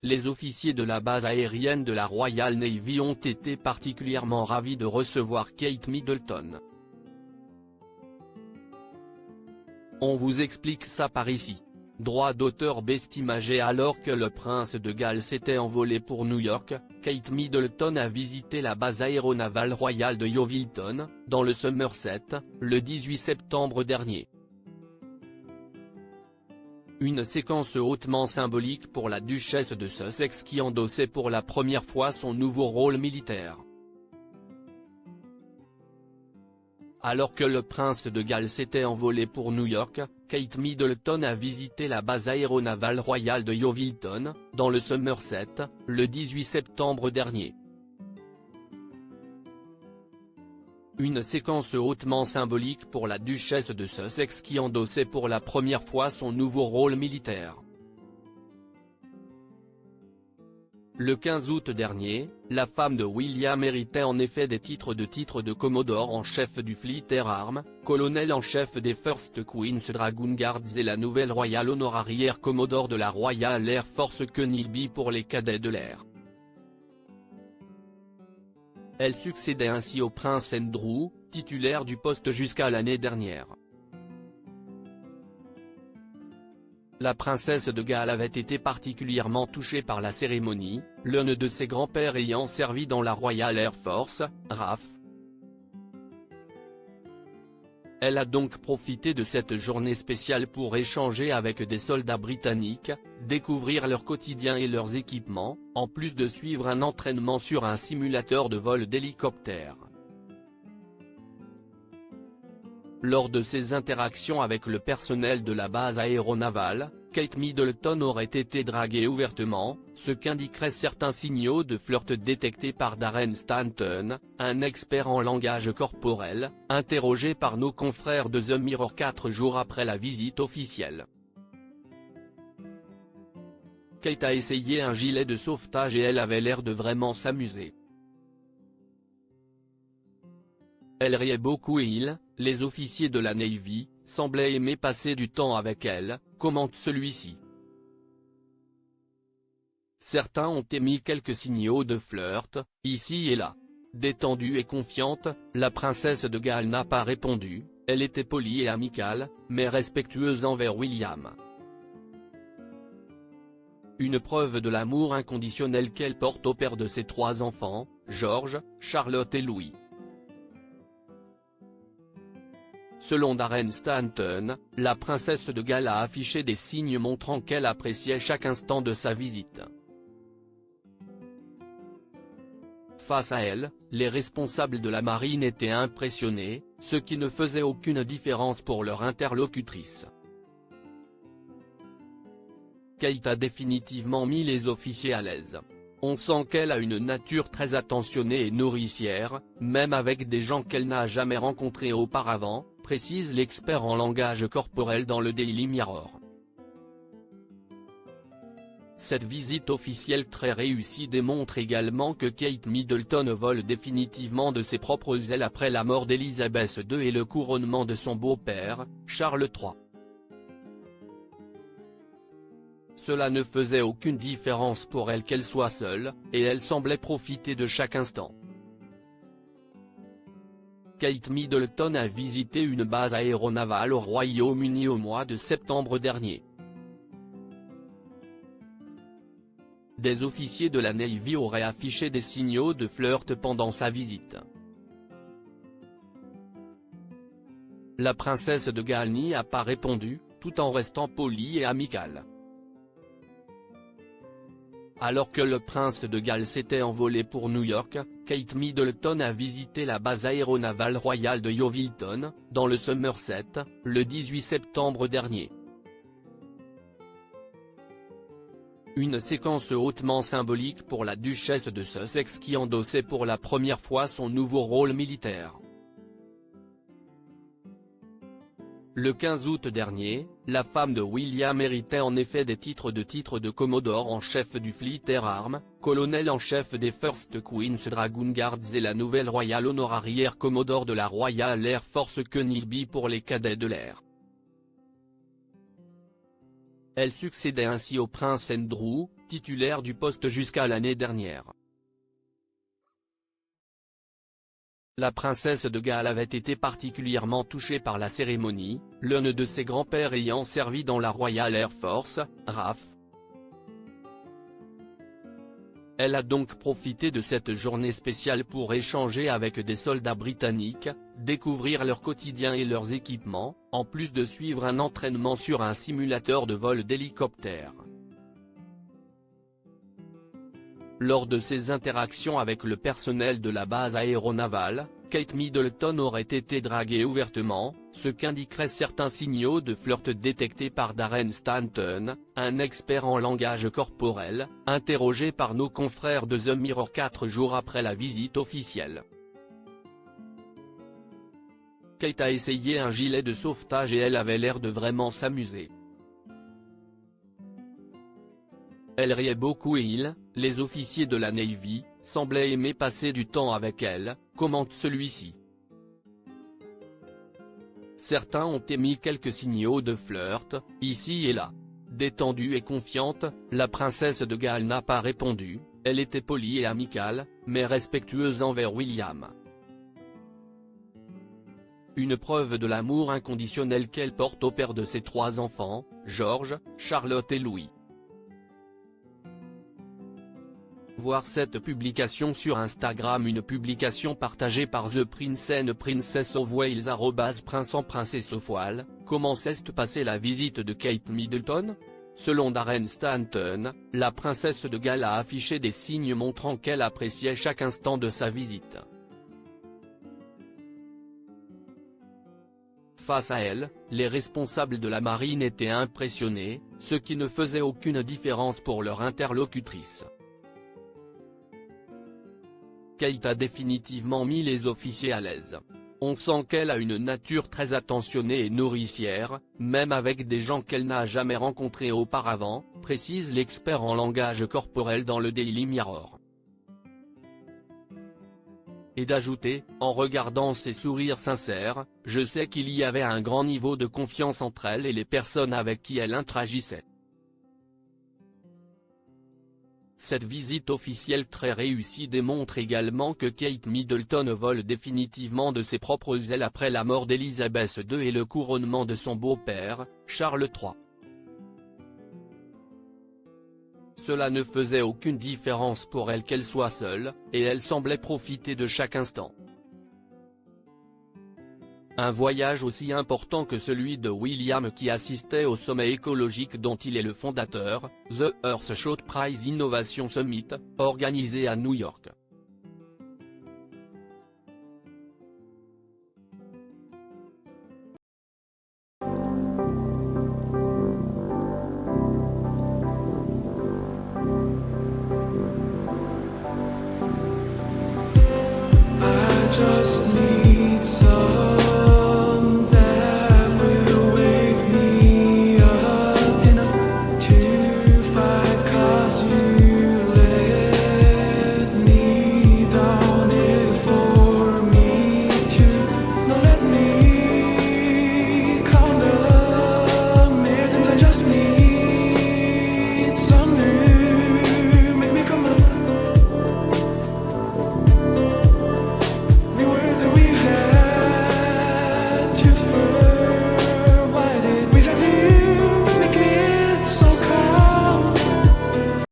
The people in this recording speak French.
les officiers de la base aérienne de la Royal Navy ont été particulièrement ravis de recevoir Kate Middleton. On vous explique ça par ici. Droit d'auteur bestimagé. Alors que le prince de Galles s'était envolé pour New York, Kate Middleton a visité la base aéronavale royale de Yeovilton, dans le Somerset, le 18 septembre dernier. Une séquence hautement symbolique pour la duchesse de Sussex qui endossait pour la première fois son nouveau rôle militaire. Alors que le prince de Galles s'était envolé pour New York, Kate Middleton a visité la base aéronavale royale de Yeovilton, dans le Somerset, le 18 septembre dernier. Une séquence hautement symbolique pour la duchesse de Sussex qui endossait pour la première fois son nouveau rôle militaire. Le 15 août dernier, la femme de William héritait en effet des titres de commodore en chef du Fleet Air Arm, colonel en chef des First Queen's Dragoon Guards et la nouvelle Royal Honorary Air Commodore de la Royal Air Force Kenilby pour les cadets de l'air. Elle succédait ainsi au prince Andrew, titulaire du poste jusqu'à l'année dernière. La princesse de Galles avait été particulièrement touchée par la cérémonie, l'un de ses grands-pères ayant servi dans la Royal Air Force, RAF. Elle a donc profité de cette journée spéciale pour échanger avec des soldats britanniques, découvrir leur quotidien et leurs équipements, en plus de suivre un entraînement sur un simulateur de vol d'hélicoptère. Lors de ses interactions avec le personnel de la base aéronavale, Kate Middleton aurait été draguée ouvertement, ce qu'indiqueraient certains signaux de flirt détectés par Darren Stanton, un expert en langage corporel, interrogé par nos confrères de The Mirror 4 jours après la visite officielle. Kate a essayé un gilet de sauvetage et elle avait l'air de vraiment s'amuser. Elle riait beaucoup et les officiers de la Navy, semblaient aimer passer du temps avec elle, commente celui-ci. Certains ont émis quelques signaux de flirt, ici et là. Détendue et confiante, la princesse de Galles n'a pas répondu, elle était polie et amicale, mais respectueuse envers William. Une preuve de l'amour inconditionnel qu'elle porte au père de ses 3 enfants, George, Charlotte et Louis. Selon Darren Stanton, la princesse de Galles a affiché des signes montrant qu'elle appréciait chaque instant de sa visite. Face à elle, les responsables de la marine étaient impressionnés, ce qui ne faisait aucune différence pour leur interlocutrice. Kate a définitivement mis les officiers à l'aise. On sent qu'elle a une nature très attentionnée et nourricière, même avec des gens qu'elle n'a jamais rencontrés auparavant, précise l'expert en langage corporel dans le Daily Mirror. Cette visite officielle très réussie démontre également que Kate Middleton vole définitivement de ses propres ailes après la mort d'Élisabeth II et le couronnement de son beau-père, Charles III. Cela ne faisait aucune différence pour elle qu'elle soit seule, et elle semblait profiter de chaque instant. Kate Middleton a visité une base aéronavale au Royaume-Uni au mois de septembre dernier. Des officiers de la Navy auraient affiché des signaux de flirt pendant sa visite. La princesse de Galles n'y a pas répondu, tout en restant polie et amicale. Alors que le prince de Galles s'était envolé pour New York, Kate Middleton a visité la base aéronavale royale de Yeovilton, dans le Somerset, le 18 septembre dernier. Une séquence hautement symbolique pour la duchesse de Sussex qui endossait pour la première fois son nouveau rôle militaire. Le 15 août dernier, la femme de William héritait en effet des titres de commodore en chef du Fleet Air Arm, colonel en chef des First Queen's Dragoon Guards et la nouvelle Royal Honorary Air Commodore de la Royal Air Force Kenilby pour les cadets de l'air. Elle succédait ainsi au prince Andrew, titulaire du poste jusqu'à l'année dernière. La princesse de Galles avait été particulièrement touchée par la cérémonie, l'un de ses grands-pères ayant servi dans la Royal Air Force, RAF. Elle a donc profité de cette journée spéciale pour échanger avec des soldats britanniques, découvrir leur quotidien et leurs équipements, en plus de suivre un entraînement sur un simulateur de vol d'hélicoptère. Lors de ses interactions avec le personnel de la base aéronavale, Kate Middleton aurait été draguée ouvertement, ce qu'indiqueraient certains signaux de flirt détectés par Darren Stanton, un expert en langage corporel, interrogé par nos confrères de The Mirror 4 jours après la visite officielle. Kate a essayé un gilet de sauvetage et elle avait l'air de vraiment s'amuser. Elle riait beaucoup et les officiers de la Navy, semblaient aimer passer du temps avec elle, commente celui-ci. Certains ont émis quelques signaux de flirt, ici et là. Détendue et confiante, la princesse de Galles n'a pas répondu, elle était polie et amicale, mais respectueuse envers William. Une preuve de l'amour inconditionnel qu'elle porte au père de ses 3 enfants, George, Charlotte et Louis. Voir cette publication sur Instagram. Une publication partagée par The Prince and Princess of Wales @Prince en Princesse of Wales. Comment s'est passée la visite de Kate Middleton? Selon Darren Stanton, la princesse de Galles a affiché des signes montrant qu'elle appréciait chaque instant de sa visite. Face à elle, les responsables de la marine étaient impressionnés, ce qui ne faisait aucune différence pour leur interlocutrice. Kate a définitivement mis les officiers à l'aise. On sent qu'elle a une nature très attentionnée et nourricière, même avec des gens qu'elle n'a jamais rencontrés auparavant, précise l'expert en langage corporel dans le Daily Mirror. Et d'ajouter, en regardant ses sourires sincères, je sais qu'il y avait un grand niveau de confiance entre elle et les personnes avec qui elle interagissait. Cette visite officielle très réussie démontre également que Kate Middleton vole définitivement de ses propres ailes après la mort d'Élisabeth II et le couronnement de son beau-père, Charles III. Cela ne faisait aucune différence pour elle qu'elle soit seule, et elle semblait profiter de chaque instant. Un voyage aussi important que celui de William qui assistait au sommet écologique dont il est le fondateur, The Earthshot Prize Innovation Summit, organisé à New York.